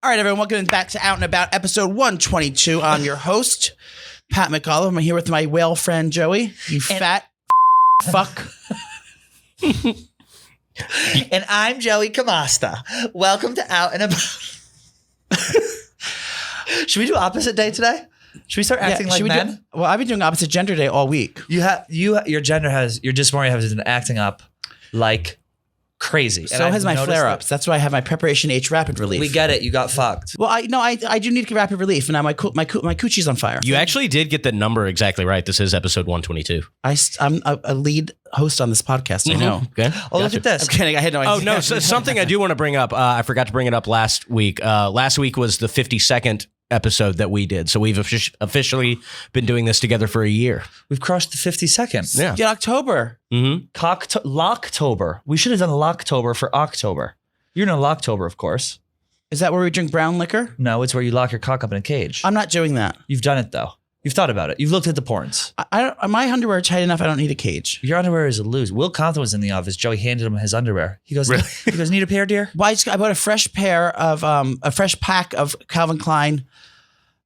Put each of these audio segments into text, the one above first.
All right, everyone, welcome back to Out and About, episode 122. I'm your host, Pat McAuliffe. I'm here with my whale friend, Joey. You fat fuck. And I'm Joey Camasta. Welcome to Out and About. Should we do opposite day today? Should we start acting like men? Well, I've been doing opposite gender day all week. Your dysmorphia has been acting up like crazy. So has my flare-ups. That's why I have my Preparation H rapid relief. We get it. You got fucked. Well, I do need rapid relief, and now my coochie's on fire. You actually did get the number exactly right. This is episode 122. I'm a lead host on this podcast. I know. Okay. Oh, look at this. I'm kidding. I had no idea. Oh, no. So something I do want to bring up. I forgot to bring it up last week. Last week was the 52nd episode that we did. So we've officially been doing this together for a year. We've crossed the 50 seconds. Yeah. Yeah, October. Mm-hmm. Locktober. We should have done Locktober for October. You're in Locktober, of course. Is that where we drink brown liquor? No, it's where you lock your cock up in a cage. I'm not doing that. You've done it, though. You've thought about it. You've looked at the porns. My underwear tight enough. I don't need a cage. Your underwear is a lose. Will Compton was in the office. Joey handed him his underwear. He goes, need a pair, dear? Well, I bought a fresh pair of a fresh pack of Calvin Klein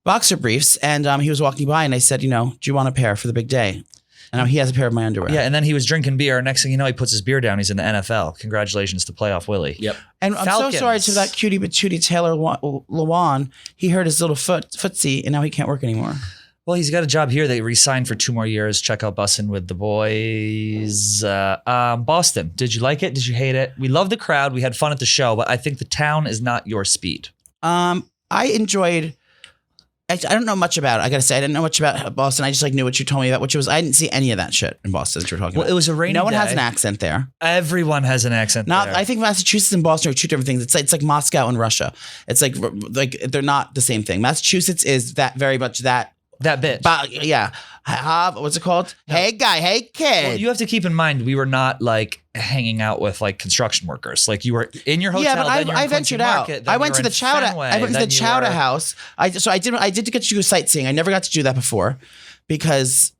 boxer briefs, and he was walking by, and I said, do you want a pair for the big day? And he has a pair of my underwear. Yeah, and then he was drinking beer. Next thing you know, he puts his beer down. He's in the NFL. Congratulations to Playoff Willie. Yep. And I'm so sorry to that cutie patootie Taylor Lewan. He hurt his little footsie, and now he can't work anymore. Well, he's got a job here. They re-signed for 2 more years. Check out Bussin' with the Boys. Boston, did you like it? Did you hate it? We love the crowd. We had fun at the show, but I think the town is not your speed. I enjoyed... I don't know much about it. I gotta say, I didn't know much about Boston. I just knew what you told me about, which was I didn't see any of that shit in Boston that you were talking about. Well, it was a rainy day. No one has an accent there. Everyone has an accent there. I think Massachusetts and Boston are two different things. It's like Moscow and Russia. It's like they're not the same thing. Massachusetts is that very much that bitch. Yeah. What's it called? No. Hey guy, hey kid. Well, you have to keep in mind we were not like hanging out with like construction workers. Like you were in your hotel. Yeah, but I ventured out. I went to the Chowder. I went to the Chowder house. I did get to go sightseeing. I never got to do that before because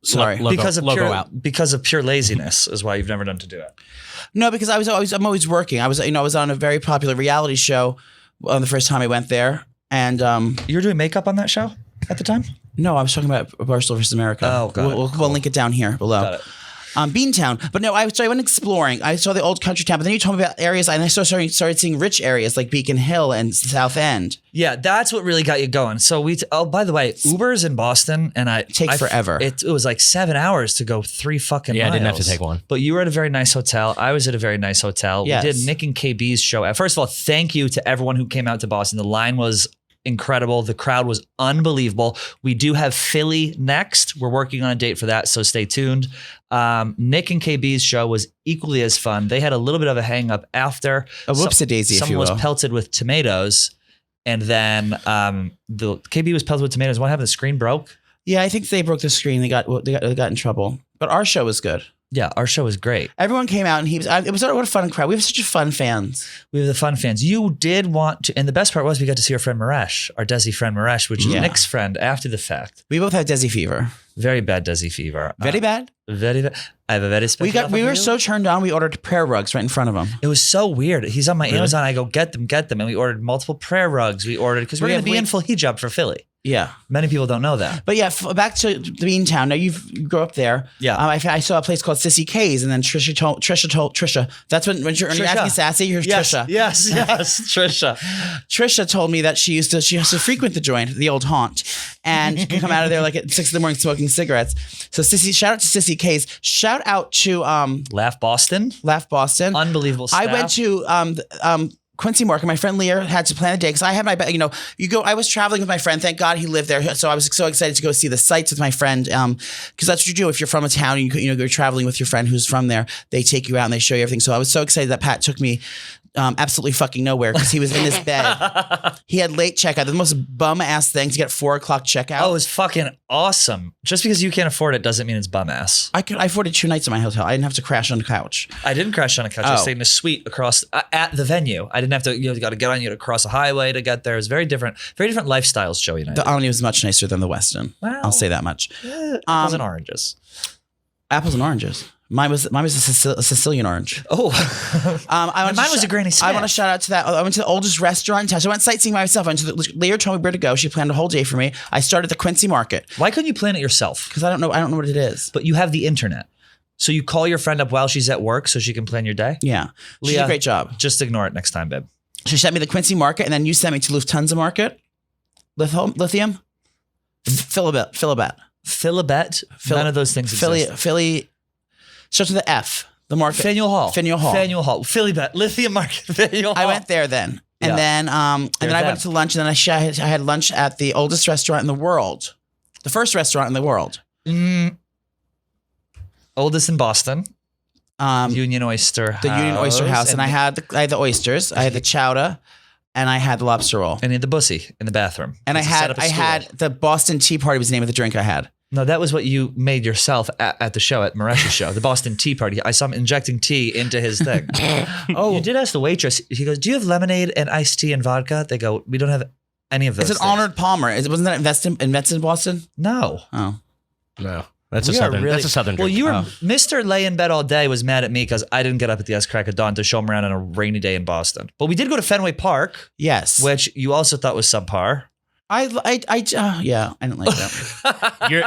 sorry. Because of pure laziness is why you've never done to do it. No, because I'm always working. I was on a very popular reality show the first time I went there. And you were doing makeup on that show at the time? No, I was talking about Bachelor vs. America. Oh, got it. We'll link it down here below. Got it. Beantown. But no, I went exploring. I saw the old country town, but then you told me about areas, and I started seeing rich areas like Beacon Hill and South End. Yeah, that's what really got you going. So by the way, Ubers in Boston, and takes forever. It was like 7 hours to go 3 fucking miles. Yeah, I didn't have to take one. But you were at a very nice hotel. I was at a very nice hotel. Yes. We did Nick and KB's show. First of all, thank you to everyone who came out to Boston. The line was incredible. The crowd was unbelievable. We do have Philly next. We're working on a date for that, so stay tuned. Nick and KB's show was equally as fun. They had a little bit of a hang up after. A whoopsie-daisy, if you will. Someone was pelted with tomatoes, and then the KB was pelted with tomatoes. What happened? The screen broke? Yeah, I think they broke the screen. They got in trouble. But our show was good. Yeah, our show was great. Everyone came out, and it was what a fun crowd. We have such a fun fans. We have the fun fans. You did want to, and the best part was we got to see our friend Maresh, our Desi friend Maresh, which is Nick's friend after the fact. We both have Desi fever. Very bad Desi fever. Very bad? Very bad. I have a very special We were so turned on, we ordered prayer rugs right in front of him. It was so weird. He's on my Amazon. I go, get them. And we ordered multiple prayer rugs. We ordered, because we're going to be in full hijab for Philly. Yeah. Many people don't know that. But yeah, back to Beantown. Now you grew up there. Yeah. I saw a place called Sissy K's, and then Trisha told Trisha. That's when you're asking sassy, here's Trisha. Yes, Trisha. Trisha told me that she used to frequent the joint, the old haunt, and she can come out of there like at 6 a.m. smoking cigarettes. So shout out to Sissy K's. Shout out to Laugh Boston. Unbelievable staff. I went to Quincy Market. My friend Leah had to plan a day because I had my, I was traveling with my friend. Thank God he lived there. So I was so excited to go see the sights with my friend. Because that's what you do if you're from a town and you're traveling with your friend who's from there. They take you out and they show you everything. So I was so excited that Pat took me absolutely fucking nowhere because he was in his bed. He had late checkout. The most bum ass thing to get 4 o'clock checkout. Oh, it was fucking awesome. Just because you can't afford it doesn't mean it's bum ass. I afforded 2 nights at my hotel. I didn't have to crash on the couch. I didn't crash on a couch. I was staying in a suite across at the venue. I didn't have to. You got to get on. You had to cross a highway to get there. It was very different lifestyles. Joey and I. The Omni was much nicer than the Westin. Well, I'll say that much. Apples and oranges. Apples and oranges. Mine was a Sicilian orange. Oh, Mine was a Granny Smith. I want to shout out to that. I went to the oldest restaurant in town. So I went sightseeing by myself. Leah told me where to go. She planned a whole day for me. I started at the Quincy Market Why couldn't you plan it yourself? because I don't know what it is. But you have the internet. So you call your friend up while she's at work so she can plan your day? Yeah, she did Leah, a great job. Just ignore it next time, babe. She sent me the Quincy Market, and then you sent me to Lufthansa Market. Lithium, Philibet. None of those things exist. Philly starts with the F. The market. Faneuil Hall. Philibet. Lithium Market. Faneuil Hall. I went there then. And Yeah. then I went to lunch, and then I had lunch at the oldest restaurant in the world. The first restaurant in the world. Oldest in Boston. The Union Oyster House. Union Oyster House. And I had the oysters, I had the chowder, and I had the lobster roll. And you had the bussy in the bathroom. And I had the Boston Tea Party was the name of the drink I had. No, that was what you made yourself at the show, at Maresh's show, the Boston Tea Party. I saw him injecting tea into his thing. Oh. You did ask the waitress. He goes, do you have lemonade and iced tea and vodka? They go, we don't have any of those It's an things. Arnold Palmer. Wasn't that invented in Boston? No. Oh. No. That's a We are southern. really- That's a southern Well, drink. you were Mr. Lay in bed all day was mad at me because I didn't get up at the crack of dawn to show him around on a rainy day in Boston. But we did go to Fenway Park, Yes. which you also thought was subpar. I didn't like that.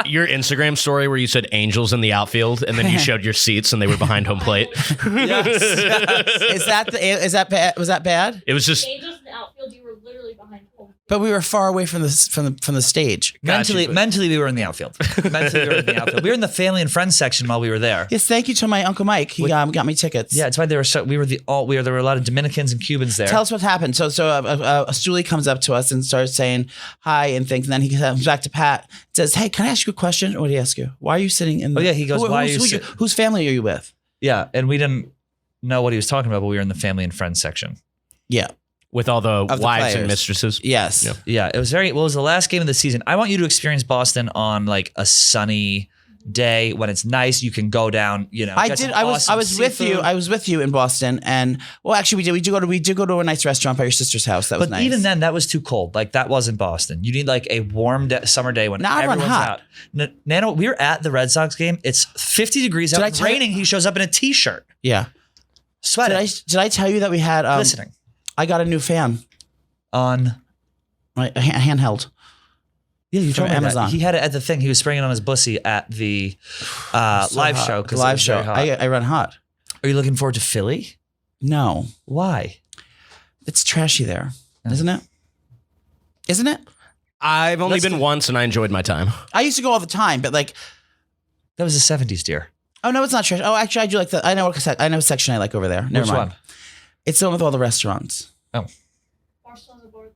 your Instagram story where you said angels in the outfield, and then you showed your seats and they were behind home plate. Is that bad? Was that bad? It was just Angels in the outfield, you were literally behind home. But we were far away from the stage. Mentally, we were in the outfield. We were in the family and friends section while we were there. Yes, thank you to my Uncle Mike. He got me tickets. Yeah, it's why there were a lot of Dominicans and Cubans there. Tell us what happened. So a stoolie comes up to us and starts saying hi and things, and then he comes back to Pat, says, "Hey, can I ask you a question?" What did he ask you? Why are you sitting in? Oh, yeah, he goes, "Why are you whose family are you with?" Yeah, and we didn't know what he was talking about, but we were in the family and friends section. Yeah, with all the the wives players. and mistresses. Yes. Yeah. Yeah, it was the last game of the season. I want you to experience Boston on like a sunny day when it's nice. You can go down, I did. I was with you. I was with you in Boston, and actually, we did go to a nice restaurant by your sister's house. That was But nice. even then, that was too cold. Like that wasn't Boston. You need like a warm summer day when Now I run everyone's hot. out. Nano, we were at the Red Sox game. It's 50 degrees out. Did I It's tell you- raining. He shows up in a t-shirt, yeah. sweating. Did I tell you that we had? Listening I got a new fan, on. a handheld. Yeah, you told me Amazon. that. He had it at the thing. He was spraying it on his bussy at the live show. The live show. I run hot. Are you looking forward to Philly? No, Why? it's trashy there, isn't it? Isn't it? I've only been once, and I enjoyed my time. I used to go all the time, but like, That was the 70s, dear. oh no, it's not trash. Oh, actually, I do like I know what section I like over there. Never Which mind. one? It's the one with all the restaurants. Oh. Barcelona's aboard.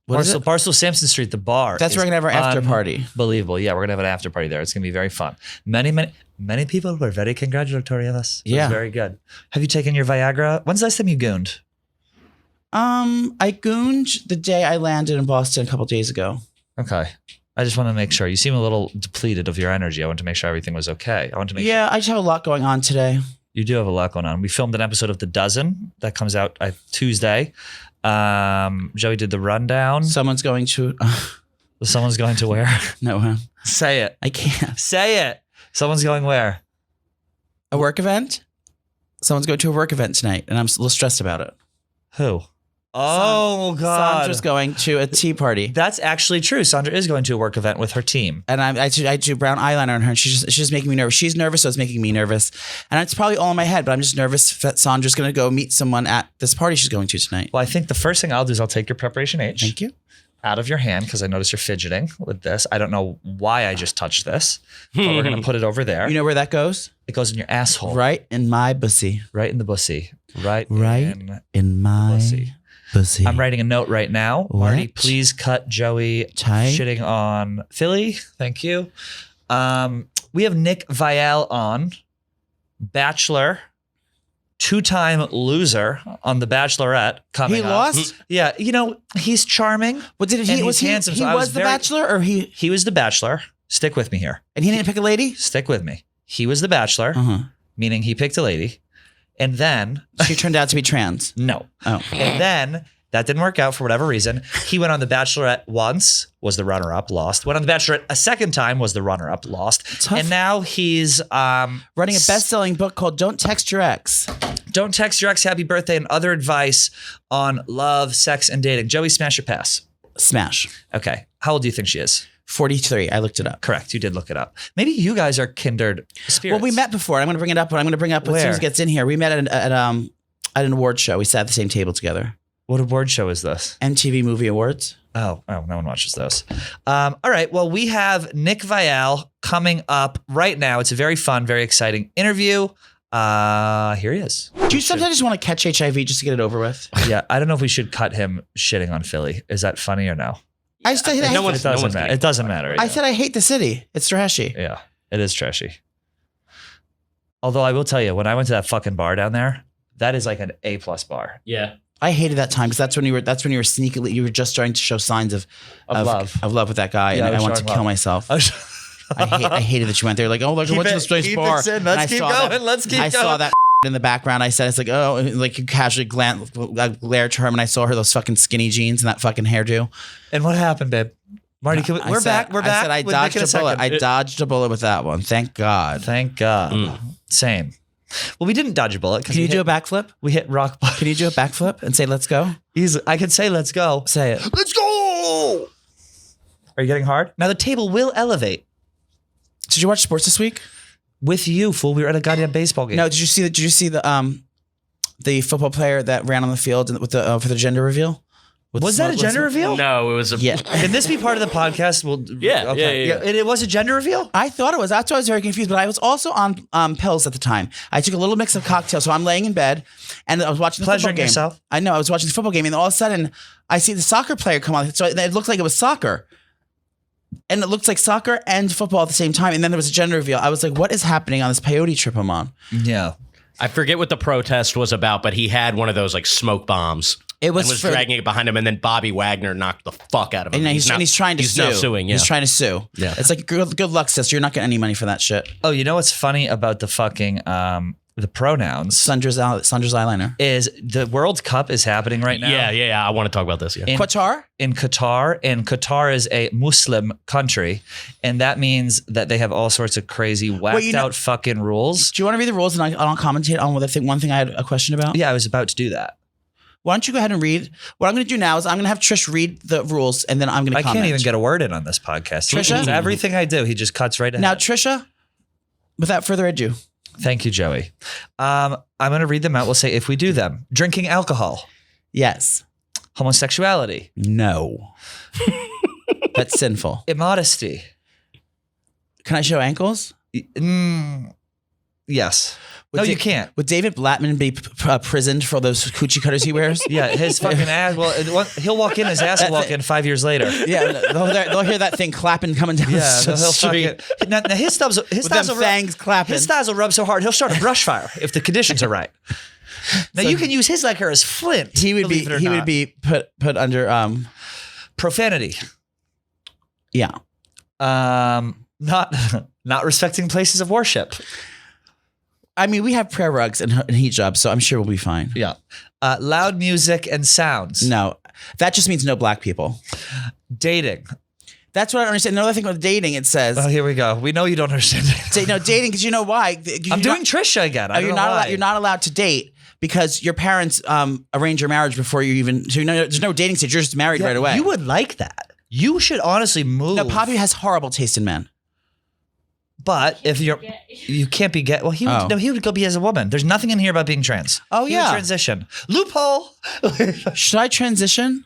What is it? Barstool Sampson Street, the bar. That's where we're gonna have our after party. Unbelievable. Yeah, we're gonna have an after party there. It's gonna be very fun. Many people were very congratulatory of us. It Yeah. was very good. Have you taken your Viagra? When's the last time you gooned? I gooned the day I landed in Boston a couple days ago. Okay. I just want to make sure. You seem a little depleted of your energy. I want to make sure everything was okay. I want to make sure. Yeah, I just have a lot going on today. You do have a lot going on. We filmed an episode of The Dozen that comes out Tuesday. Joey did the rundown. Someone's going to. Someone's going to where? No, Say it. I can't. Say it. Someone's going where? A work event? Someone's going to a work event tonight, and I'm a little stressed about it. Who? Oh, God. Sandra's going to a tea party. That's actually true. Sandra is going to a work event with her team. And I do brown eyeliner on her, and she's just making me nervous. She's nervous, so it's making me nervous. And it's probably all in my head, but I'm just nervous that Sandra's going to go meet someone at this party she's going to tonight. Well, I think the first thing I'll do is I'll take your preparation H Thank you. out of your hand because I notice you're fidgeting with this. I don't know why I just touched this, but we're going to put it over there. You know where that goes? It goes in your asshole. Right in my bussy. Right in the bussy. Right in my bussy. bussy. I'm writing a note right now. Marty, What? please cut Joey Ty? shitting on Philly. Thank you. We have Nick Viall on, Bachelor, two-time loser on The Bachelorette coming He up. lost? Yeah, he's charming. What did And he? he's Was he? handsome, He so I was was the very- Bachelor, or he? He was the Bachelor. Stick with me here. And he didn't pick a lady. Stick with me. He was the Bachelor, meaning he picked a lady. And then, She turned out to be trans. no. Oh, And then That didn't work out for whatever reason. He went on The Bachelorette once, was the runner-up, lost. Went on The Bachelorette a second time, was the runner-up, lost. Tough. And now he's Running a best-selling book called Don't Text Your Ex. Don't text your ex happy birthday and other advice on love, sex, and dating. Joey, smash or pass? Smash. Okay. How old do you think she is? 43. I looked it up. Correct. You did look it up. Maybe you guys are kindred spirits. Well, we met before. I'm going to bring it up. But I'm going to bring it up as soon as it gets in here. We met at an award show. We sat at the same table together. What award show is this? MTV Movie Awards. Oh, no one watches those. All right. Well, we have Nick Viall coming up right now. It's a very fun, very exciting interview. Here he is. Do you sometimes just want to catch HIV just to get it over with? Yeah. I don't know if we should cut him shitting on Philly. Is that funny or no? I said I No hate one's- It doesn't matter. getting It doesn't matter. I said I hate the city. It's trashy. Yeah, it is trashy. Although I will tell you, when I went to that fucking bar down there, that is like an A+ bar. Yeah. I hated that time because that's when you were sneakily you were just starting to show signs of love with that guy, Yeah, I and I was wanted to showing kill love. myself. I hated that you went there. Like, oh, look, I went to this place bar. Let's And I keep saw going. that- Let's keep I going. saw that in the background. I said, it's like, oh, like you casually glared to her, and I saw her those fucking skinny jeans and that fucking hairdo. And what happened, babe? Marty, we're back. We're back. I said I with dodged Nick in a bullet. second. I dodged a bullet with that one. Thank God. Thank God. Same. Well, we didn't dodge a bullet. Can you do a backflip? We hit rock bottom. Can you do a backflip and say, let's go? I can say, let's go. Say it. Let's go. Are you getting hard? Now the table will elevate. Did you watch sports this week? With you, fool. We were at a goddamn baseball game. No. Did you see the football player that ran on the field with the for the gender reveal? Was that a gender reveal? No, it was a. Yeah. Can this be part of the podcast? Well, Yeah, okay. yeah. And it was a gender reveal? I thought it was. That's why I was very confused. But I was also on pills at the time. I took a little mix of cocktails. So I'm laying in bed and I was watching the Pleasuring football game. yourself? I know. I was watching the football game and all of a sudden I see the soccer player come on. So it looked like it was soccer. And it looked like soccer and football at the same time. And then there was a gender reveal. I was like, what is happening on this peyote trip I'm on? Yeah. I forget what the protest was about, but he had one of those like smoke bombs. It was and was for- dragging it behind him, and then Bobby Wagner knocked the fuck out of him. And he's trying to he's sue. now suing. Yeah. He's trying to sue. Yeah. It's like, good luck, sister. You're not getting any money for that shit. Oh, you know what's funny about the fucking the pronouns Sandra's eyeliner. is the World Cup is happening right now. Yeah. I want to talk about this. Yeah. In- Qatar? in Qatar, and Qatar is a Muslim country, and that means that they have all sorts of crazy whacked out fucking rules. Do you want to read the rules and I'll commentate on what I think? One thing I had a question about. Yeah, I was about to do that. Why don't you go ahead and read? What I'm going to do now is I'm going to have Trish read the rules and then I'm going to I comment. can't even get a word in on this podcast. Trisha? Everything I do, he just cuts right ahead. Now, Trisha, without further ado. Thank you, Joey. I'm going to read them out. We'll say if we do them. Drinking alcohol, Yes. homosexuality, No. That's sinful. immodesty. Can I show ankles? Yes. Would No, Da- you can't. Would David Blattman be prisoned for those coochie cutters he wears? Yeah, his fucking ass. Well, he'll walk in, his ass will walk in 5 years later. Yeah, they'll hear that thing clapping coming down Yeah, the he'll street. fucking, now his stubs, his With thighs them will rub, fangs clapping. his thighs will rub so hard he'll start a brush fire if the conditions are right. Now So you can use his lacquer as flint. He would be believe it or he not. would be put under profanity. yeah. Not not respecting places of worship. I mean, we have prayer rugs and hijab, so I'm sure we'll be fine. Yeah. Loud music and sounds. No, that just means no black people. Dating. That's what I don't understand. Another thing with dating, it says Oh, here we go. We know you don't understand it. dating because you know why? I'm doing Trisha again. I don't You're know not why. allowed. You're not allowed to date because your parents arrange your marriage before you even. So there's no dating stage. You're just married Yeah, right away. You would like that. You should honestly move. No, Poppy has horrible taste in men. But if you're, you can't be gay. Well, he would, Oh. no, he would go be as a woman. There's nothing in here about being trans. Oh, He would yeah. transition. Loophole. Should I transition?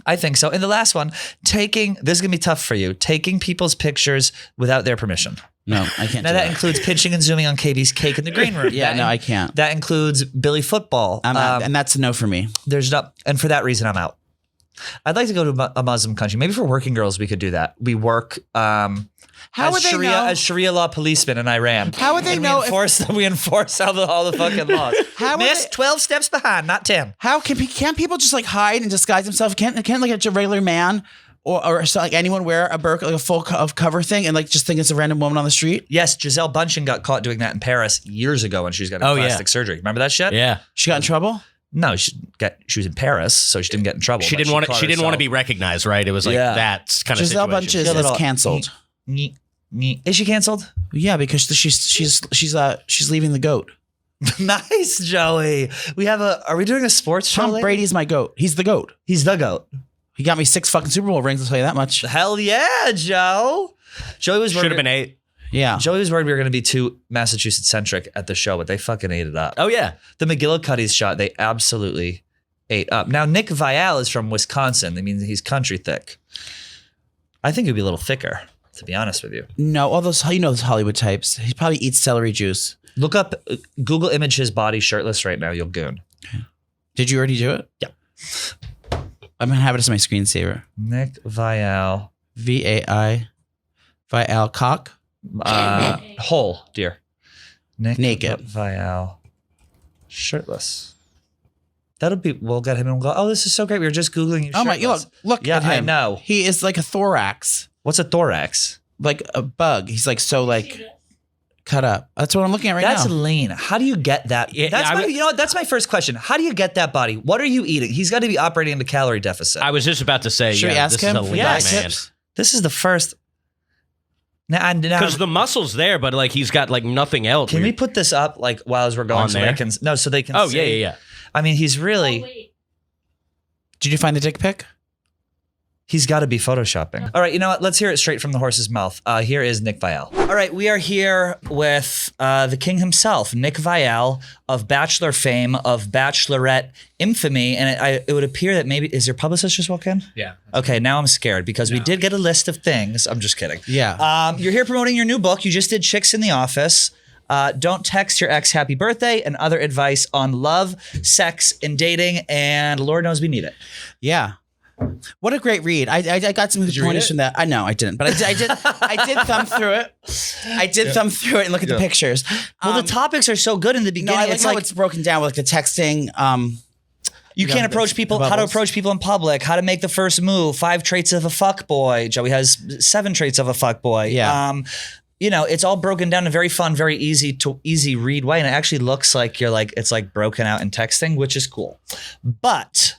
I think so. And the last one, taking, this is going to be tough for you, taking people's pictures without their permission. No, I can't. Now do that includes pinching and zooming on KB's cake in the green room. Yeah, That no, I can't. That includes Billy football. I'm out, and that's a no for me. There's not, and for that reason, I'm out. I'd like to go to a Muslim country. Maybe for working girls, we could do that. We work How would they know? as Sharia law policemen in Iran. How would they And know We enforce all the fucking laws. How would Miss, they- 12 steps behind, not 10. How can't people just like hide and disguise themselves? Can't like a regular man or so, like anyone wear a burqa, like a full of cover thing, and like just think it's a random woman on the street? Yes, Giselle Bundchen got caught doing that in Paris years ago when she was getting Oh, yeah. plastic surgery. Remember that shit? Yeah. She got in trouble. No, she was in Paris, so she didn't get in trouble. She didn't want to be recognized, right? It was like that kind of Giselle situation. Bunches is canceled. Is she canceled? Yeah, because she's leaving the GOAT. Nice, Joey. Are we doing a sports show? Tom later? Brady's my GOAT. He's the GOAT. He's the GOAT. He got me 6 fucking Super Bowl rings. I'll tell you that much. Hell yeah, Joe. Joey was Should have been 8. Yeah. Joey was worried we were going to be too Massachusetts centric at the show, but they fucking ate it up. Oh yeah. The McGillicuddy's shot, they absolutely ate up. Now, Nick Viall is from Wisconsin. That means he's country thick. I think he'd be a little thicker, to be honest with you. No, all those those Hollywood types. He probably eats celery juice. Look up, Google image his body shirtless right now. You'll goon. Did you already do it? Yeah. I'm gonna have it as my screensaver. Nick Viall. VAI. Viall cock. Whole, dear. Nick Naked. Viall. Shirtless. We'll get him and we'll go, oh, this is so great. We were just Googling you Oh my! shirtless. Look Yeah, at him. I know. He is like a thorax, What's a thorax? like a bug. He's like so like cut up. That's what I'm looking at right That's now. lean. How do you get that? Yeah, You know what? That's my first question. How do you get that body? What are you eating? He's got to be operating in the calorie deficit. I was just about to say, Should we ask this him? is a lean Yes. man. Tips? This is the first. Now, Because the muscle's there, but like he's got like nothing else. can we put this up like while as we're going On so there? they can so they can Oh see? yeah. I mean, he's Oh, really wait. Did you find the dick pic? he's got to be photoshopping. All right, you know what? Let's hear it straight from the horse's mouth. Here is Nick Viall. All right, we are here with the king himself, Nick Viall of Bachelor fame, of Bachelorette infamy, and it would appear that maybe is your publicist just walk in? Yeah. Okay, now I'm scared because we did get a list of things. I'm just kidding. Yeah. You're here promoting your new book. You just did Chicks in the Office. Don't text your ex happy birthday and other advice on love, sex, and dating. And Lord knows we need it. Yeah. What a great read. I got some good you read pointers it? from that. I know I didn't, but I did thumb through it. I did thumb through it and look at the pictures. Well, the topics are so good in the beginning. No, I like it's how like it's broken down with like the texting. you can't approach people, how to bubbles. approach people in public, how to make the first move, 5 traits of a fuck boy. Joey has 7 traits of a fuck boy. Yeah. You know, it's all broken down in a very fun, very easy read way. And it actually looks like it's like broken out in texting, which is cool. But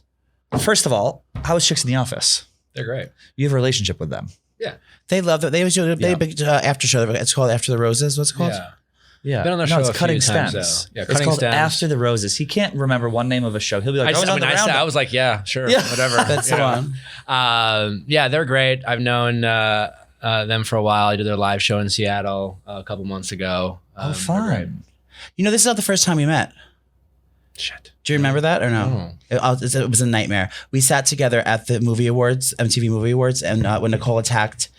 first of all, how is Chicks in the Office? They're great. You have a relationship with them. Yeah. They love that. They always do a big after show. It's called After the Roses. What's it called? Yeah. Yeah. Been on their no, show it's a Cutting few times, Stems. though. Yeah, It's Cutting called Stems. After the Roses. He can't remember one name of a show. He'll be like, I was on the roundup. I was like, yeah, sure, Yeah. whatever. That's the one. Yeah, they're great. I've known them for a while. I did their live show in Seattle a couple months ago. Oh, They're great. fun. You know, this is not the first time we met. Shit. Do you remember that or no? It was a nightmare. We sat together at the movie awards, MTV Movie Awards, and when Nicole attacked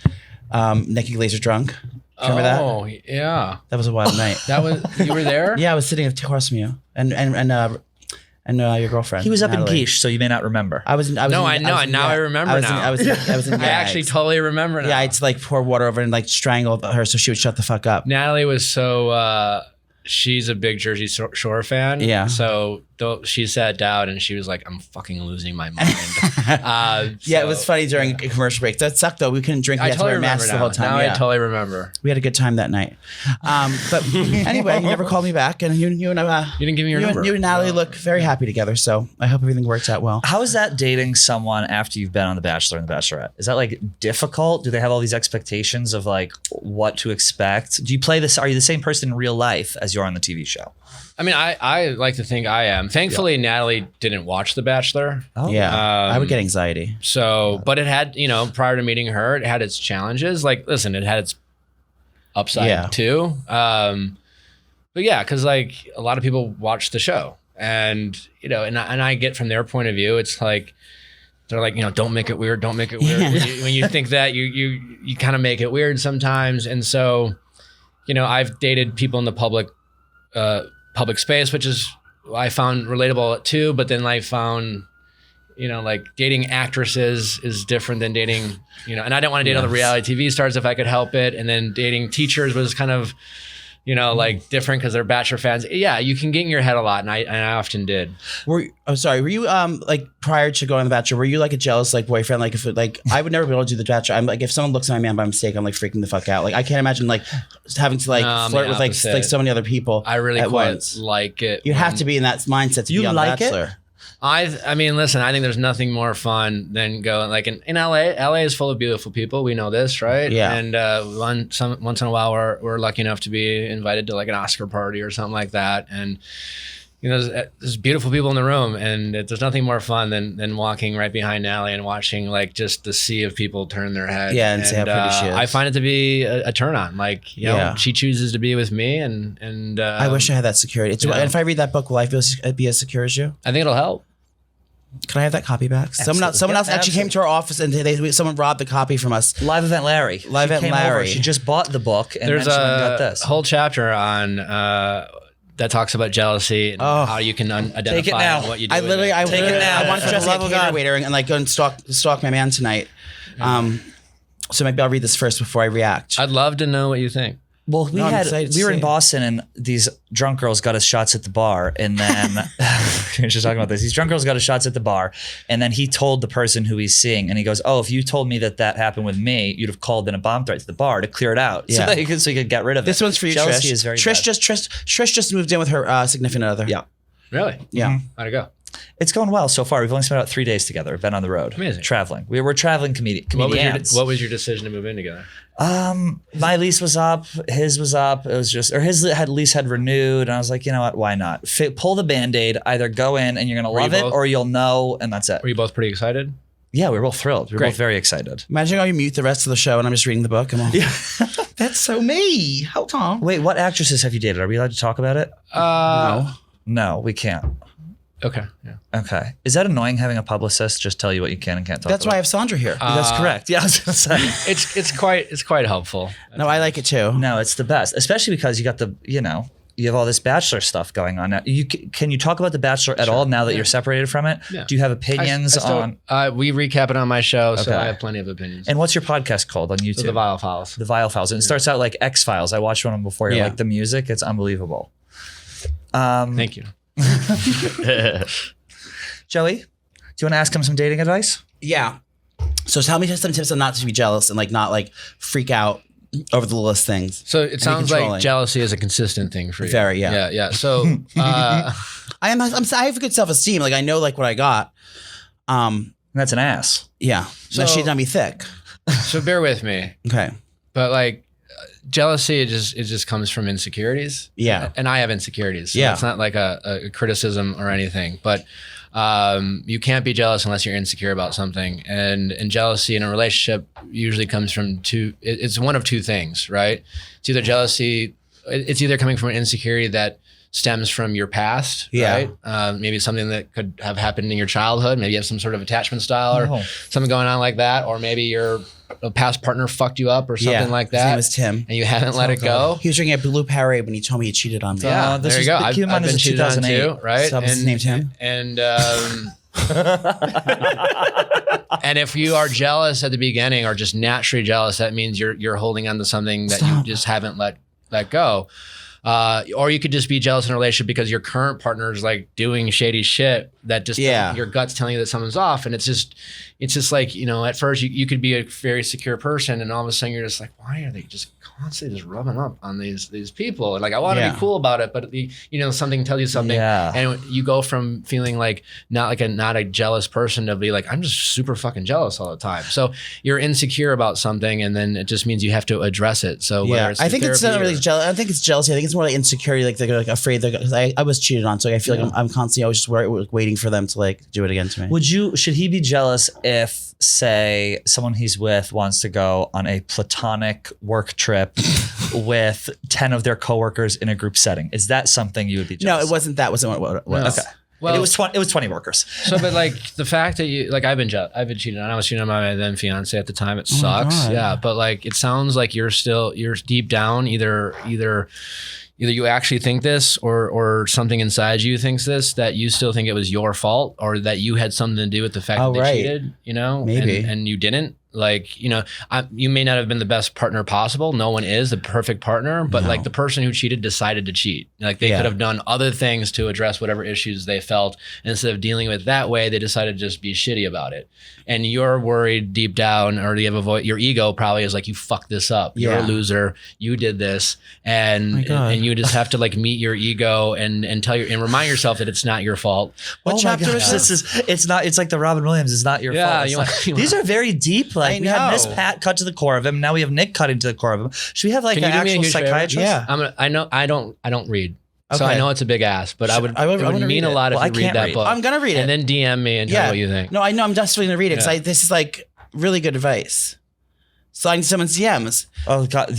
Nikki Glaser drunk. Do you remember that? Oh, yeah. That was a wild night. That was you were there? Yeah, I was sitting across from you and your girlfriend. He was up Natalie. in Quiche, so you may not remember. I was. No, I know. Now I remember I was now. I was in. I actually Yags. totally remember now. Yeah, I had to like pour water over and like strangle her so she would shut the fuck up. Natalie was so she's a big Jersey Shore fan. Yeah. So she sat down and she was like, I'm fucking losing my mind. Yeah, it was funny during a commercial break. That sucked though. We couldn't drink. We I had to wear totally remember masks now. the whole time. Now Yeah. I totally remember. We had a good time that night. But anyway, you never called me back, and you and You didn't give me your number. You and Natalie look very happy together. So I hope everything works out well. How is that dating someone after you've been on The Bachelor and The Bachelorette? Is that like difficult? Do they have all these expectations of like what to expect? Do you play this? Are you the same person in real life as you are on the TV show? I mean, I like to think I am. Thankfully, Natalie didn't watch The Bachelor. Oh, Yeah, I would get anxiety. So, but it had, prior to meeting her, it had its challenges. Like, listen, it had its upside too. But yeah, because like a lot of people watch the show, and and I get from their point of view, it's like they're like, don't make it weird, don't make it weird. When you think that, you kind of make it weird sometimes, and so I've dated people in the public space, which is I found relatable too. But then I found, like dating actresses is different than dating, and I didn't want to date other reality TV stars if I could help it. And then dating teachers was kind of, like different because they're Bachelor fans. Yeah, you can get in your head a lot, and I often did. Were you like prior to going on The Bachelor? Were you like a jealous like boyfriend? Like if I would never be able to do The Bachelor. I'm like if someone looks at my man by mistake, I'm like freaking the fuck out. Like I can't imagine like having to like No, I'm flirt the with like opposite. so many other people. I really at quite once. like it. You have to be in that mindset to You be on like The it? Bachelor. I mean, listen, I think there's nothing more fun than going like in LA. LA is full of beautiful people. We know this, right? Yeah. And once in a while, we're lucky enough to be invited to like an Oscar party or something like that. And you know, there's beautiful people in the room, and there's nothing more fun than walking right behind Allie and watching like just the sea of people turn their head. Yeah, and see how pretty she is. I find it to be a turn on. Like, you know, she chooses to be with me, and I wish I had that security. And if I read that book, will I be as secure as you? I think it'll help. Can I have that copy back? Someone else actually came to our office and someone robbed the copy from us. Live Event Larry. She came over. She just bought the book and there's then she went and got this. Whole chapter on that talks about jealousy and how you can identify what you do. I want to dress like a God. waiter and like go and stalk my man tonight. So maybe I'll read this first before I react. I'd love to know what you think. Well, we were in Boston and these drunk girls got us shots at the bar, and then we were just talking about this. These drunk girls got us shots at the bar, and then he told the person who he's seeing, and he goes, "Oh, if you told me that happened with me, you'd have called in a bomb threat to the bar to clear it out, so you could get rid of it." This one's for you, Jealousy Trish. is very Trish just moved in with her significant other. Yeah. Really? Yeah. How'd it go? It's going well so far. We've only spent about 3 days together. We've been on the road. Amazing. Traveling. We're traveling comedians. What was your decision to move in together? My lease was up. His was up. It was just, or his lease had renewed. And I was like, you know what? Why not? Pull the Band-Aid. Either go in and you're going to love it or you'll know. And that's it. Were you both pretty excited? Yeah, we were both thrilled. We were both very excited. Imagine how you mute the rest of the show and I'm just reading the book. I'm all, that's so me. Hold on. Wait, what actresses have you dated? Are we allowed to talk about it? No, we can't. Okay. Yeah. Okay. Is that annoying having a publicist just tell you what you can and can't talk about? That's why I have Sandra here. That's correct. Yeah, I was going to say. It's quite helpful. No, I like it too. No, it's the best, especially because you got you have all this Bachelor stuff going on now. Can you talk about the Bachelor at all now that you're separated from it? Yeah. Do you have opinions on? We recap it on my show, so I have plenty of opinions. And what's your podcast called on YouTube? So the Viall Files. The Viall Files. And it starts out like X-Files. I watched one of them before. You like the music. It's unbelievable. Thank you. Joey, do you want to ask him some dating advice? Yeah. So tell me some tips on not to be jealous and like not like freak out over the littlest things. So it sounds like jealousy is a consistent thing for you. Very, yeah. Yeah. So I have good self-esteem. Like I know like what I got. And that's an ass. Yeah. So that she's gonna be thick. So bear with me. Okay. But like jealousy, it just comes from insecurities. Yeah. And I have insecurities. So it's not like a criticism or anything. But you can't be jealous unless you're insecure about something. And jealousy in a relationship usually comes from it's one of two things, right? It's either jealousy, it's either coming from an insecurity that stems from your past, right? Maybe something that could have happened in your childhood. Maybe you have some sort of attachment style or something going on like that. Or maybe your past partner fucked you up or something like that. His name was Tim. And you haven't let it go. He was drinking a blue Powerade when he told me he cheated on me. Yeah, there you go. I've been cheated on too, right? So his name Tim. And and if you are jealous at the beginning or just naturally jealous, that means you're holding on to something that you just haven't let go. Or you could just be jealous in a relationship because your current partner is like doing shady shit that just your gut's telling you that someone's off. And it's just like, at first you could be a very secure person and all of a sudden you're just like, why are they just constantly just rubbing up on these people? And like, I want to be cool about it, but something tells you something. Yeah. And you go from feeling like not a jealous person to be like, I'm just super fucking jealous all the time. So you're insecure about something and then it just means you have to address it. So I think it's not really jealous. I don't think it's jealousy. I think it's more like insecurity. Like they're like afraid because I was cheated on. So I feel like I'm constantly always just waiting for them to like do it again to me. Should he be jealous if, say, someone he's with wants to go on a platonic work trip with 10 of their coworkers in a group setting? Is that something you would be jealous? No, it wasn't. That wasn't what it was. Okay. Well, it was 20 workers. So, but like the fact that you, like I've been cheated on. I was cheated on by my then fiance at the time. It sucks. Yeah. But like, it sounds like you're deep down, either you actually think this or something inside you thinks this, that you still think it was your fault or that you had something to do with the fact that they cheated, Maybe. and you didn't. like, you know, you may not have been the best partner possible. No one is the perfect partner, but like the person who cheated decided to cheat. Like they could have done other things to address whatever issues they felt. And instead of dealing with it that way, they decided to just be shitty about it. And you're worried deep down, or you have your ego probably is like, you fucked this up. You're a loser. You did this. And you just have to like meet your ego and tell and remind yourself that it's not your fault. What chapter is this? It's like the Robin Williams. It's not your fault. These are very deep. Like we had Miss Pat cut to the core of him. Now we have Nick cutting to the core of him. Should we have like an actual psychiatrist? Yeah. I don't read. Okay. So I know it's a big ask, but it would mean a lot if you read that book. I'm gonna read it and then DM me and tell me what you think. No, I know I'm desperately gonna read it because this is like really good advice. Sliding someone's DMs. Oh God,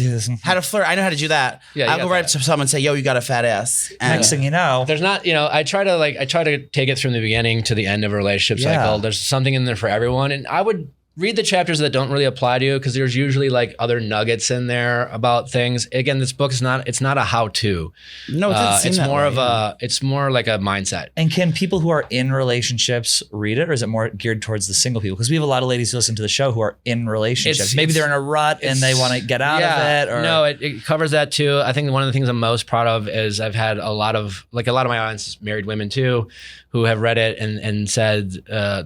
how to flirt? I know how to do that. Yeah, I'll go right up to someone and say, "Yo, you got a fat ass." And next thing you know, there's not. You know, I try to take it from the beginning to the end of a relationship cycle. There's something in there for everyone, and I would read the chapters that don't really apply to you because there's usually like other nuggets in there about things. Again, this book is not a how-to. No, it's more like a mindset. And can people who are in relationships read it, or is it more geared towards the single people? Because we have a lot of ladies who listen to the show who are in relationships. Maybe they're in a rut and they want to get out of it. Or no, it covers that too. I think one of the things I'm most proud of is I've had a lot of my audience is married women too, who have read it and said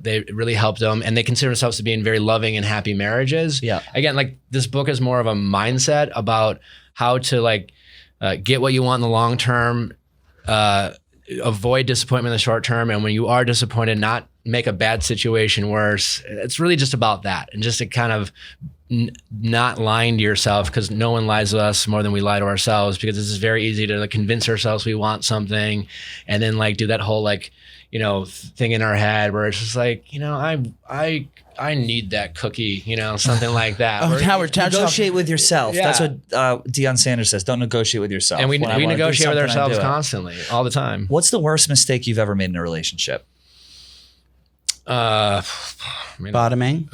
they really helped them, and they consider themselves to be in very loving and happy marriages. Yeah. Again, like this book is more of a mindset about how to like get what you want in the long term, avoid disappointment in the short term, and when you are disappointed, not make a bad situation worse. It's really just about that, and just to kind of not lying to yourself, because no one lies to us more than we lie to ourselves, because it's very easy to like, convince ourselves we want something and then like do that whole like, you know, thing in our head where it's just like, you know, I need that cookie, you know, something like that. Negotiate with yourself. Yeah. That's what Deion Sanders says. Don't negotiate with yourself. And we negotiate with ourselves constantly, all the time. What's the worst mistake you've ever made in a relationship? Bottoming.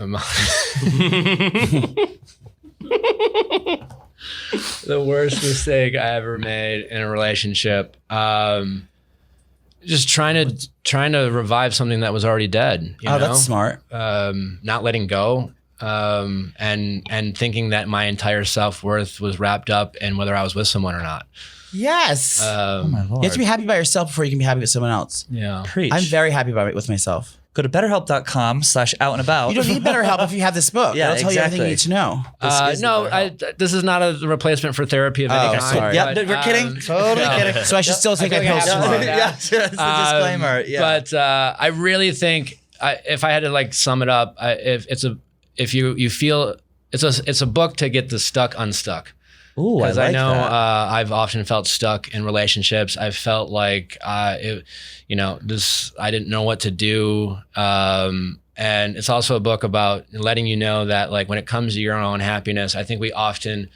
The worst mistake I ever made in a relationship. Just trying to revive something that was already dead. You know? That's smart. Not letting go, and thinking that my entire self-worth was wrapped up in whether I was with someone or not. Yes. Oh my Lord. You have to be happy by yourself before you can be happy with someone else. Yeah. Preach. I'm very happy with myself. Go to betterhelp.com/out-and-about. You don't need BetterHelp if you have this book. Yeah, It'll tell you everything you need to know. This is not a replacement for therapy of any kind. Sorry. Yeah, we're kidding. Totally kidding. So I should still take my pills tomorrow. Yeah, it's a disclaimer. Yeah. But I really think if I had to like sum it up, if you feel it's a book to get the stuck unstuck. Ooh, because I know that. I've often felt stuck in relationships. I've felt like I didn't know what to do. And it's also a book about letting you know that like when it comes to your own happiness, I think we often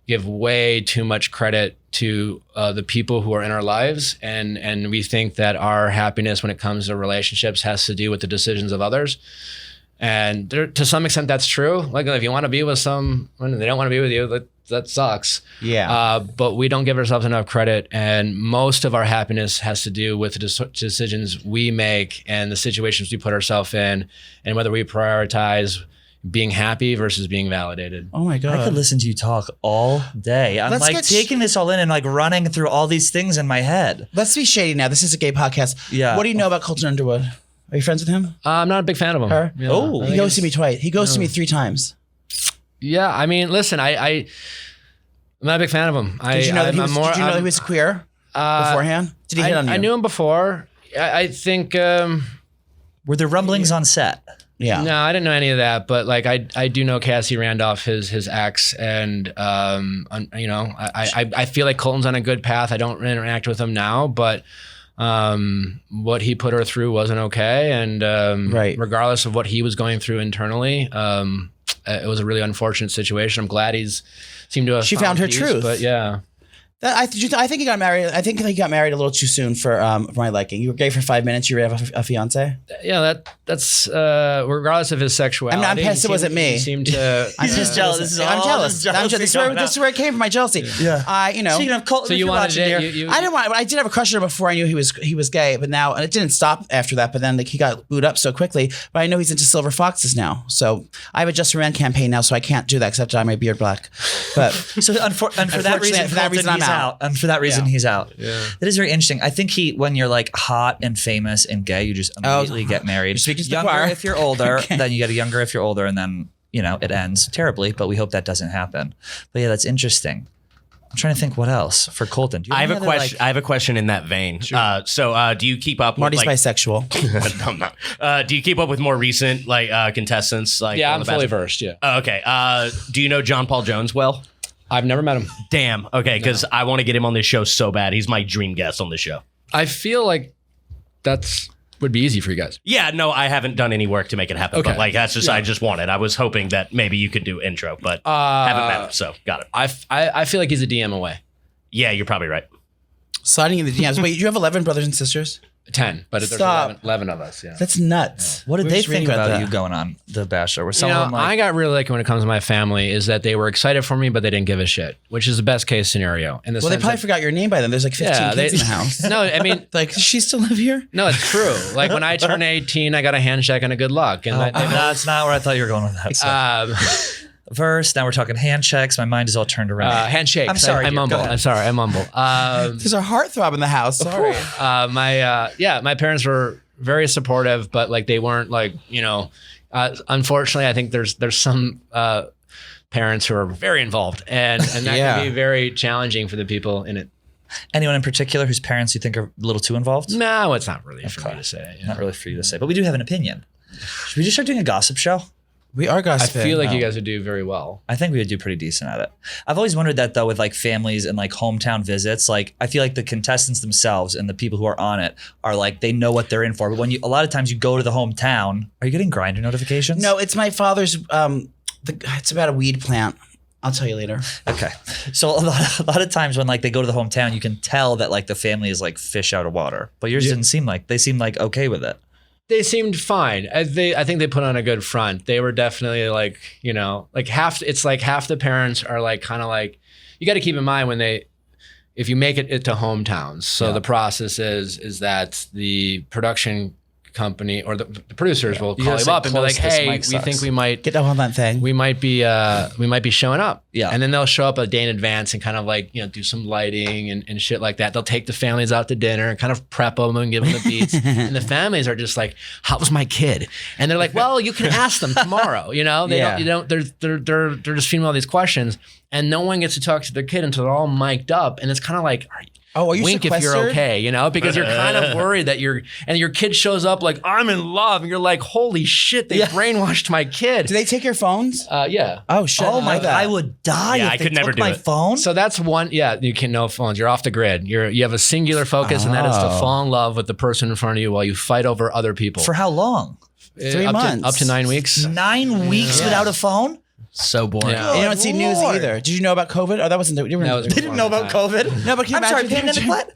give way too much credit to the people who are in our lives, and we think that our happiness when it comes to relationships has to do with the decisions of others. And to some extent, that's true. Like if you want to be with someone and they don't want to be with you, that sucks. Yeah. But we don't give ourselves enough credit. And most of our happiness has to do with the decisions we make and the situations we put ourselves in, and whether we prioritize being happy versus being validated. Oh my God. I could listen to you talk all day. I'm taking this all in and like running through all these things in my head. Let's be shady now. This is a gay podcast. Yeah. What do you know about Colton Underwood? Are you friends with him? I'm not a big fan of him. Her? Yeah. Oh. He ghosted me twice. He ghosted me 3 times. Yeah, I mean, listen, I'm not a big fan of him. Did you know that he was queer beforehand? Did he hit on you? I knew him before. I think. Were there rumblings on set? Yeah. No, I didn't know any of that, but like I do know Cassie Randolph, his ex, and I feel like Colton's on a good path. I don't interact with him now, but what he put her through wasn't okay, and regardless of what he was going through internally, it was a really unfortunate situation. I'm glad seemed to have found her peace, truth. but yeah. I think he got married. I think he got married a little too soon for my liking. You were gay for 5 minutes. You already have a fiance. Yeah, that's regardless of his sexuality. I'm pissed it wasn't me. He seemed to. He's just jealous. I'm jealous. This is where it came from. My jealousy. Yeah. Speaking of Colton, So you wanted to? I didn't want. I did have a crush on him before I knew he was gay, but now and it didn't stop after that. But then he got booed up so quickly. But I know he's into silver foxes now. So I have a Just for Men campaign now, so I can't do that except dye my beard black. But so for that reason, I'm out. And for that reason, he's out. Yeah. That is very interesting. I think when you're like hot and famous and gay, you just immediately get married. You're speaking to the Younger choir. if you're older, then you get a younger if you're older, and then it ends terribly. But we hope that doesn't happen. But yeah, that's interesting. I'm trying to think what else for Colton. Do you I have any a other, question. I have a question in that vein. Sure. So, do you keep up? Marty's with, like, bisexual. No, I'm not. Do you keep up with more recent contestants? Like, Yeah, on I'm the fully Bachelor? versed. Yeah, Oh, okay. Do you know John Paul Jones well? I've never met him. Damn. Okay, because I want to get him on this show so bad. He's my dream guest on this show. I feel like would be easy for you guys. Yeah, no, I haven't done any work to make it happen. Okay. But like that's just I just wanted. I was hoping that maybe you could do intro, but haven't met him, so got it. I feel like he's a DM away. Yeah, you're probably right. Sliding in the DMs. Wait, you have 11 brothers and sisters? 10, but there's Stop. 11 of us. Yeah. That's nuts. What did We were they just think reading about that. you going on The Bachelor? Were You some know, of them like, I got really lucky when it comes to my family is that they were excited for me, but they didn't give a shit, which is the best case scenario. In the Well, they sense probably that- forgot your name by then. There's like 15 kids in the house. No, I mean, Like, does she still live here? no, it's true. Like when I turned 18, I got a handshake and a good luck. And that's not where I thought you were going with that. So. Verse. Now we're talking hand checks. My mind is all turned around. handshake. I'm sorry, I dear. mumble. Go ahead. I'm sorry. I mumble. There's a heartthrob in the house. Sorry. My parents were very supportive, but like they weren't like, unfortunately, I think there's some parents who are very involved and that can be very challenging for the people in it. Anyone in particular whose parents you think are a little too involved? No, it's not really for me to say. Not really for you to say, but we do have an opinion. Should we just start doing a gossip show? We are I gossiping. feel like you guys would do very well. I think we would do pretty decent at it. I've always wondered that though with like families and like hometown visits, like I feel like the contestants themselves and the people who are on it are like, they know what they're in for. But when a lot of times you go to the hometown, are you getting Grindr notifications? No, it's my father's, it's about a weed plant. I'll tell you later. Okay. So a lot of times when like they go to the hometown, you can tell that like the family is like fish out of water. But yours didn't seem like, they seemed like okay with it. They seemed fine. I think they put on a good front. They were definitely like, like half the parents are like kind of like, you got to keep in mind if you make it to hometowns. So the process is that the production company or the producers will call you up and be like, hey, we think we might Get on that thing. we might be showing up. Yeah. And then they'll show up a day in advance and kind of like, do some lighting and shit like that. They'll take the families out to dinner and kind of prep them and give them the beats. And the families are just like, how was my kid? And they're like, well, you can ask them tomorrow. They're just feeding all these questions and no one gets to talk to their kid until they're all mic'd up. And it's kind of like, are you wink if you're sequestered? okay, because you're kind of worried that your kid shows up like, I'm in love. And you're like, holy shit, they brainwashed my kid. Do they take your phones? Yeah. Oh, shit. Oh my God, I would die Yeah, if I they could never took do my it. phone. So that's one. Yeah, you can no phones. You're off the grid. You have a singular focus, and that is to fall in love with the person in front of you while you fight over other people. For how long? 3 months. Up to 9 weeks. 9 weeks without a phone? So boring. Yeah. You don't see news Lord. either. Did you know about COVID? Oh, that wasn't. You were That was They didn't know about COVID. No, but can you I'm sorry, imagine- they didn't what?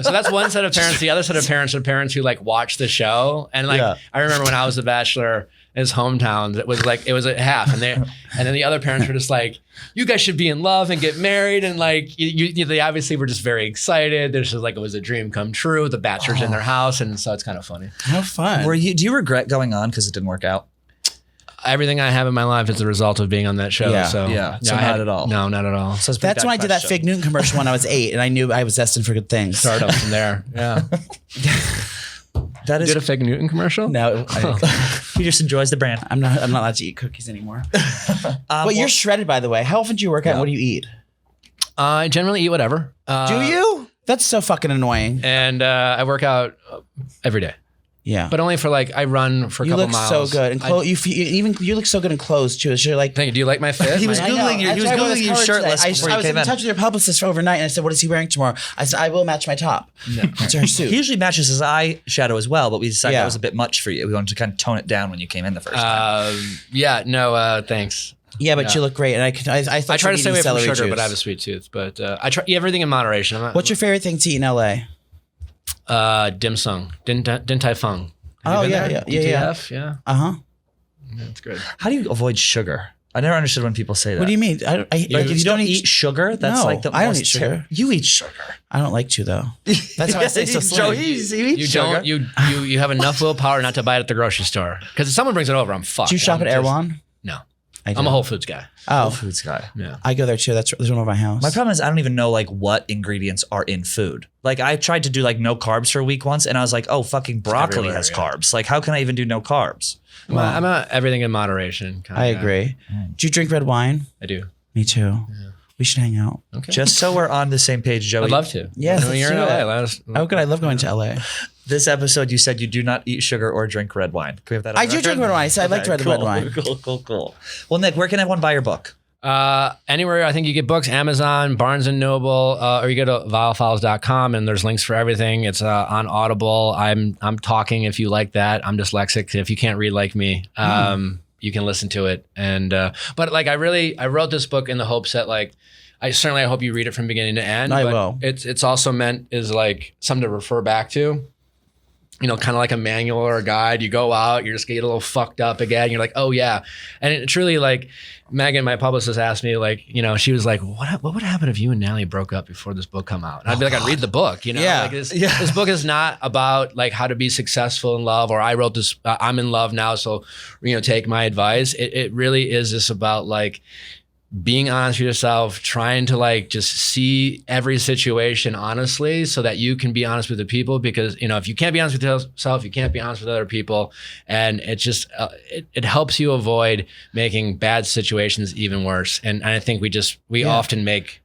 So that's one set of parents. The other set of parents are parents who like watch the show. And like I remember when I was the Bachelor in his hometown, it was at half, and then the other parents were just like, you guys should be in love and get married, and like they obviously were just very excited. There's just like it was a dream come true. The Bachelor's in their house, and so it's kind of funny. How fun. Do you regret going on because it didn't work out? Everything I have in my life is a result of being on that show. Yeah. So So not at all. No, not at all. So it's a pretty That's bad when I did that question. Fig Newton commercial when I was 8, and I knew I was destined for good things. Start up from there. Yeah. That Did is, a Fig Newton commercial? No, he just enjoys the brand. I'm not allowed to eat cookies anymore. But you're shredded, by the way. How often do you work out? And what do you eat? I generally eat whatever. Do you? That's so fucking annoying. And I work out every day, Yeah. but only for like I run for a you couple look miles. so good, and you look so good in clothes too. You're like, Thank you. Do you like my fit? He was I know. Googling you. He was That's why I wore Googling this you color shirtless today. before I you was came in in. touch with your publicist for overnight, and I said, "What is he wearing tomorrow?" I said, "I will match my top." It's her suit. He usually matches his eyeshadow as well, but we decided Yeah. that was a bit much for you. We wanted to kind of tone it down when you came in the first time. Yeah. No. Thanks. Yeah, but Yeah. you look great, and I thought I try you to stay were away eating from celery sugar, juice. but I have a sweet tooth. But I try everything in moderation. I'm not, What's your favorite thing to eat in LA? dim sum, din tai fung? Oh yeah, yeah, yeah. DTF, yeah. Uh-huh. That's good. How do you avoid sugar? I never understood when people say that. What do you mean? Like if you don't eat sugar, that's No, like the I don't most eat sugar. You eat sugar. I don't like to though. That's why I say so Joe, slim. you eat You sugar. don't. You have enough willpower not to buy it at the grocery store. Because if someone brings it over, I'm fucked. Do you shop I'm at just- Erewhon? No, I do. I'm a Whole Foods guy. Whole Oh, Foods guy. Yeah. I go there too. There's one over my house. My problem is I don't even know like what ingredients are in food. Like I tried to do like no carbs for a week once, and I was like, oh, fucking broccoli everywhere, has yeah. carbs. Like how can I even do no carbs? I'm a everything in moderation kind I of guy. agree. Do you drink red wine? I do. Me too. We should hang out. Okay. Just so we're on the same page, Joey. I'd love to. Yes, When you're in let's do LA, it. let us. Oh, good. I love going to LA. This episode, you said you do not eat sugar or drink red wine. Can we have that? On I do record? drink red wine. I said I like red cool. wine. Cool. Well, Nick, where can everyone buy your book? Anywhere I think you get books, Amazon, Barnes and Noble, or you go to viallfiles.com and there's links for everything. It's on Audible. I'm talking if you like that. I'm dyslexic. If you can't read like me, you can listen to it. And but like I wrote this book in the hopes that like I hope you read it from beginning to end. I but will. It's also meant as like something to refer back to. You know, kind of like a manual or a guide. You go out, you just get a little fucked up again. You're like, oh yeah. And it's really like Megan, my publicist, asked me like, you know, she was like, what would happen if you and Natalie broke up before this book come out? And I'd be like, I'd read the book, you know? Yeah. Like this book is not about like how to be successful in love, or I wrote this, I'm in love now, so, you know, take my advice. It really is just about like being honest with yourself, trying to like just see every situation honestly so that you can be honest with the people, because, you know, if you can't be honest with yourself, you can't be honest with other people. And it just, it helps you avoid making bad situations even worse. And I think we often make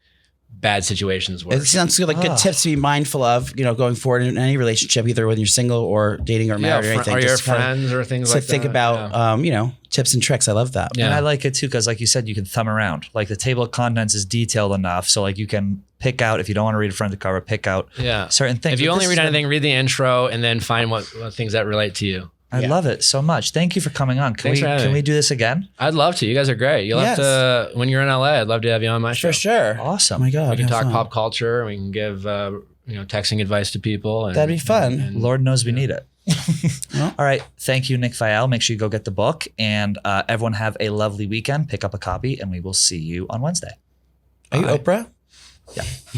bad situations It worse. sounds like good tips to be mindful of, you know, going forward in any relationship, either when you're single or dating or married or anything. Or your Just kind of friends or things to like that. think about, you know, tips and tricks. I love that. Yeah. And I like it too because, like you said, you can thumb around. Like the table of contents is detailed enough, so like you can pick out if you don't want to read it front of the cover, pick out certain things. If you But only this read is anything, read the intro and then find what things that relate to you. I love it so much. Thank you for coming on. Thanks for having Can me. we do this again? I'd love to. You guys are great. You'll have Yes. to, when you're in LA, I'd love to have you on my show. For sure. Awesome. Oh my God. We can have talk fun. pop culture. We can give texting advice to people. And, That'd be fun. and- Lord knows we need it. Well. All right. Thank you, Nick Viall. Make sure you go get the book, and everyone have a lovely weekend. Pick up a copy, and we will see you on Wednesday. Are you Oprah? Yeah.